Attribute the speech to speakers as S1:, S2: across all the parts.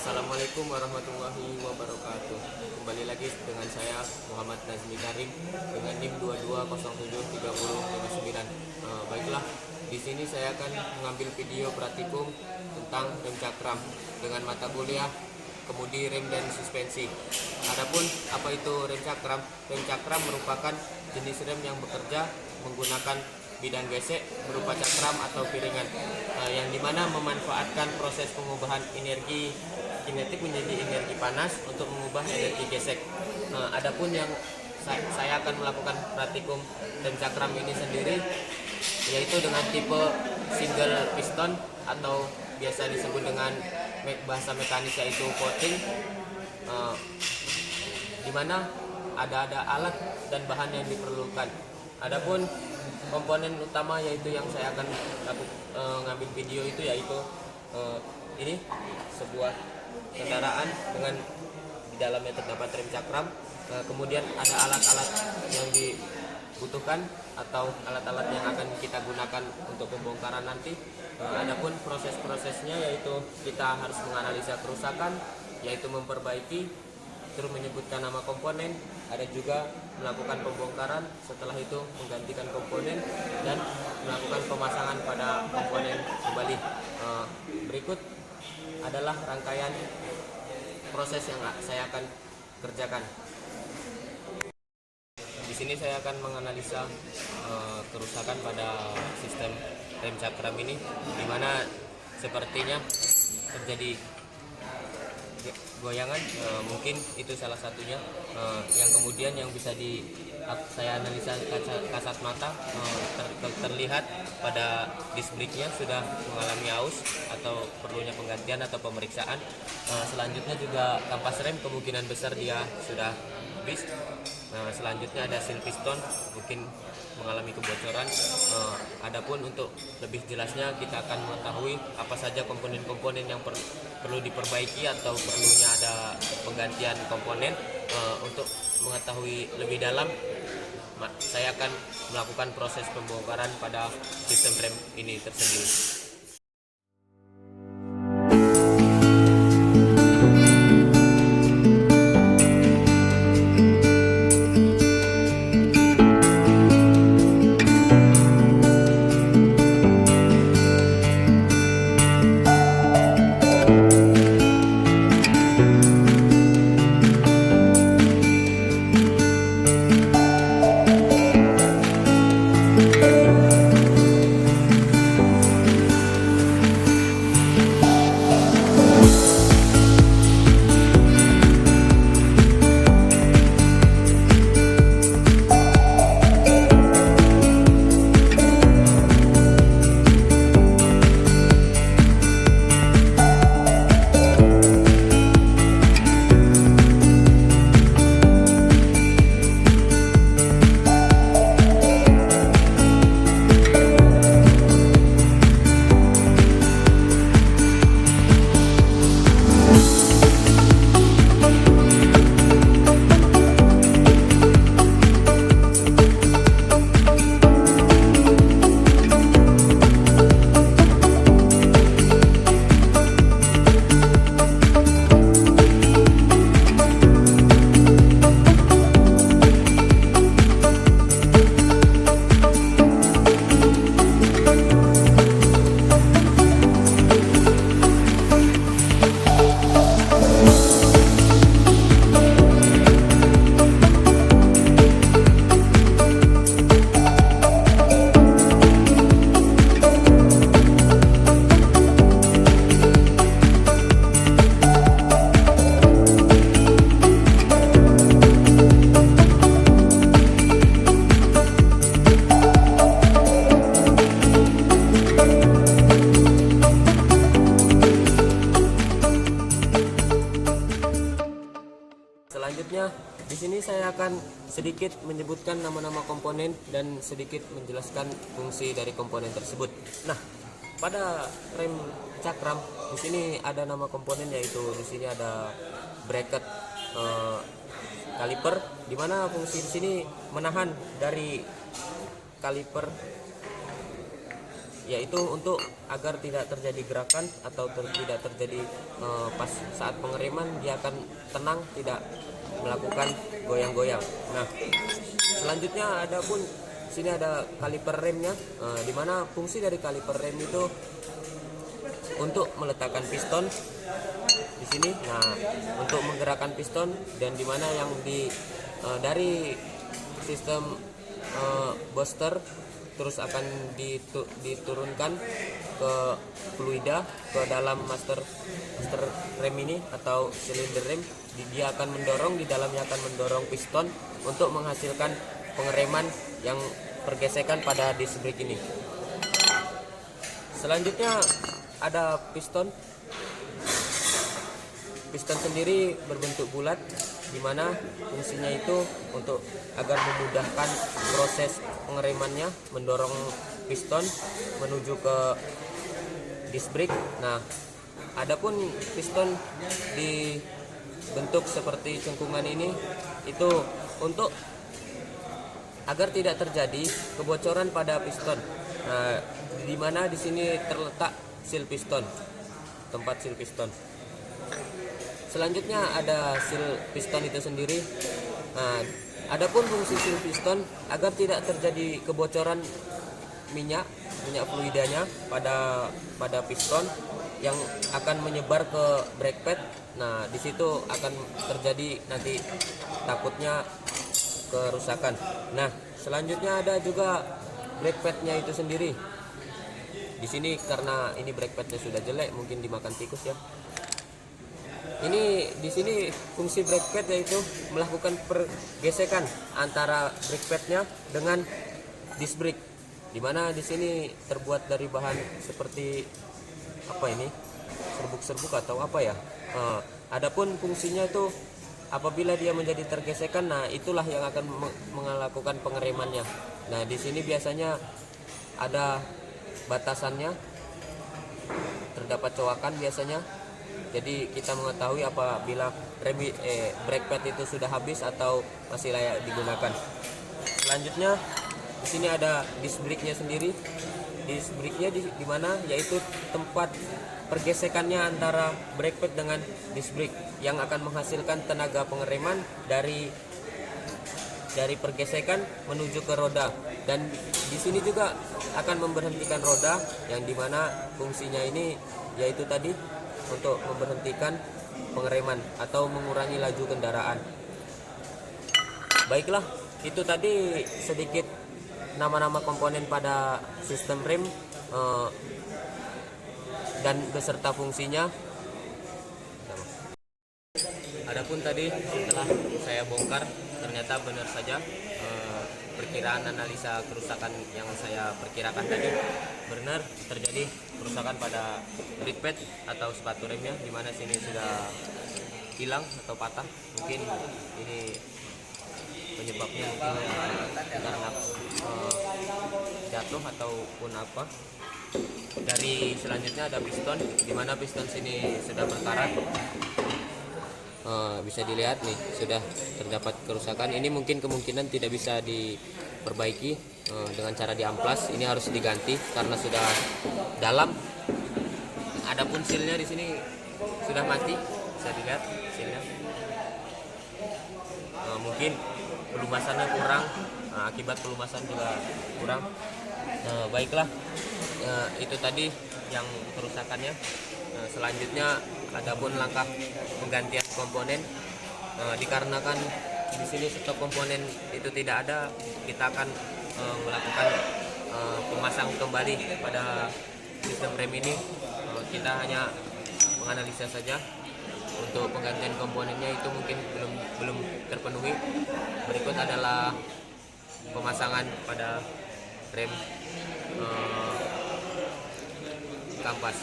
S1: Assalamualaikum warahmatullahi wabarakatuh. Kembali lagi dengan saya Muhammad Nazmi Karim dengan NIM 22073059. Baiklah, di sini saya akan mengambil video praktikum tentang rem cakram dengan mata kuliah kemudi rem dan suspensi. Adapun apa itu rem cakram? Rem cakram merupakan jenis rem yang bekerja menggunakan bidang gesek berupa cakram atau piringan, yang dimana memanfaatkan proses pengubahan energi kinetik menjadi energi panas untuk mengubah energi gesek. Adapun yang saya akan melakukan praktikum rem cakram ini sendiri, yaitu dengan tipe single piston atau biasa disebut dengan bahasa mekanis yaitu coating, dimana ada alat dan bahan yang diperlukan. Adapun komponen utama yaitu yang saya akan ngambil video itu yaitu ini sebuah kendaraan dengan di dalamnya terdapat rem cakram. Kemudian ada alat-alat yang dibutuhkan atau alat-alat yang akan kita gunakan untuk pembongkaran nanti. Adapun proses-prosesnya yaitu kita harus menganalisa kerusakan, yaitu memperbaiki, terus menyebutkan nama komponen, ada juga melakukan pembongkaran, setelah itu menggantikan komponen dan melakukan pemasangan pada komponen kembali. Berikut adalah rangkaian proses yang saya akan kerjakan. Di sini saya akan menganalisa kerusakan pada sistem rem cakram ini, di mana sepertinya terjadi goyangan, mungkin itu salah satunya, yang kemudian yang bisa saya analisa kasat mata, terlihat pada disc brake-nya sudah mengalami aus atau perlunya penggantian atau pemeriksaan. Selanjutnya juga kampas rem kemungkinan besar dia sudah habis. Selanjutnya ada seal piston mungkin mengalami kebocoran. Adapun untuk lebih jelasnya kita akan mengetahui apa saja komponen-komponen yang perlu diperbaiki atau perlunya ada penggantian komponen. Untuk mengetahui lebih dalam, saya akan melakukan proses pembongkaran pada sistem rem ini tersendiri. Selanjutnya, di sini saya akan sedikit menyebutkan nama-nama komponen dan sedikit menjelaskan fungsi dari komponen tersebut. Nah, pada rem cakram di sini ada nama komponen, yaitu di sini ada bracket kaliper, di mana fungsi di sini menahan dari kaliper yaitu untuk agar tidak terjadi gerakan atau tidak terjadi pas saat pengereman dia akan tenang, tidak melakukan goyang-goyang. Nah, selanjutnya ada pun sini ada kaliper remnya, di mana fungsi dari kaliper rem itu untuk meletakkan piston di sini. Nah, untuk menggerakkan piston, dan di mana yang dari sistem booster terus akan diturunkan ke fluida ke dalam master rem ini atau silinder rem. Dia akan mendorong, di dalamnya akan mendorong piston untuk menghasilkan pengereman yang pergesekan pada disc brake ini. Selanjutnya ada piston. Piston sendiri berbentuk bulat, di mana fungsinya itu untuk agar memudahkan proses pengeremannya, mendorong piston menuju ke disc brake. Nah, adapun piston dibentuk seperti cengkungan ini itu untuk agar tidak terjadi kebocoran pada piston. Nah, di mana di sini terletak seal piston, tempat seal piston. Selanjutnya ada seal piston itu sendiri. Nah, adapun fungsi seal piston agar tidak terjadi kebocoran minyak fluidanya pada piston yang akan menyebar ke brake pad. Nah, di situ akan terjadi nanti takutnya kerusakan. Nah, selanjutnya ada juga brake padnya itu sendiri. Di sini karena ini brake padnya sudah jelek, mungkin dimakan tikus ya. Ini di sini fungsi brake pad yaitu melakukan pergesekan antara brake padnya dengan disc brake, di mana di sini terbuat dari bahan seperti apa ini, serbuk-serbuk atau apa ya. Adapun fungsinya itu apabila dia menjadi tergesekan, nah itulah yang akan melakukan pengeremannya. Nah, di sini biasanya ada batasannya, terdapat coakan biasanya. Jadi kita mengetahui apabila brake pad itu sudah habis atau masih layak digunakan. Selanjutnya di sini ada disc brake-nya sendiri. Disc brake-nya di mana, yaitu tempat pergesekannya antara brake pad dengan disc brake yang akan menghasilkan tenaga pengereman dari pergesekan menuju ke roda, dan di sini juga akan memberhentikan roda, yang dimana fungsinya ini yaitu tadi untuk memberhentikan pengereman atau mengurangi laju kendaraan. Baiklah, itu tadi sedikit nama-nama komponen pada sistem rem dan beserta fungsinya. Adapun tadi setelah saya bongkar, ternyata benar saja perkiraan analisa kerusakan yang saya perkirakan tadi benar, terjadi kerusakan pada brake pad atau sepatu remnya, di mana sini sudah hilang atau patah. Mungkin ini penyebabnya karena jatuh ataupun apa. Dari selanjutnya ada piston, di mana piston sini sudah berkarat. Bisa dilihat nih, sudah terdapat kerusakan. Ini mungkin kemungkinan tidak bisa diperbaiki dengan cara diamplas. Ini harus diganti karena sudah dalam. Adapun sealnya di sini sudah mati, bisa dilihat sealnya. Mungkin pelumasannya kurang, akibat pelumasan juga kurang. Baiklah, itu tadi yang kerusakannya. Selanjutnya adapun langkah penggantian komponen, dikarenakan di sini stok komponen itu tidak ada, kita akan melakukan pemasang kembali pada sistem rem ini. Kita hanya menganalisa saja. Untuk penggantian komponennya itu mungkin belum terpenuhi. Berikut adalah pemasangan pada rem kampas.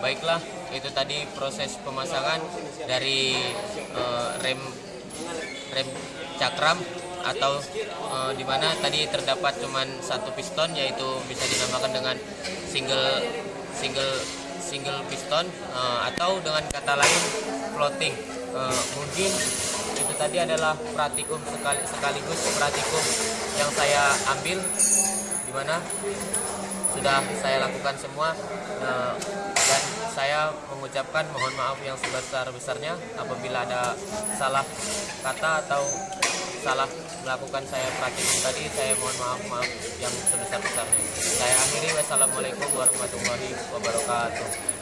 S1: Baiklah, itu tadi proses pemasangan dari rem rem cakram atau di mana tadi terdapat cuman satu piston, yaitu bisa dinamakan dengan single single single piston, atau dengan kata lain floating. Mungkin itu tadi adalah praktikum sekaligus praktikum yang saya ambil, di mana sudah saya lakukan semua, dan saya mengucapkan mohon maaf yang sebesar-besarnya apabila ada salah kata atau salah melakukan saya praktikum tadi. Saya mohon maaf yang sebesar-besarnya. Saya akhiri, wassalamualaikum warahmatullahi wabarakatuh.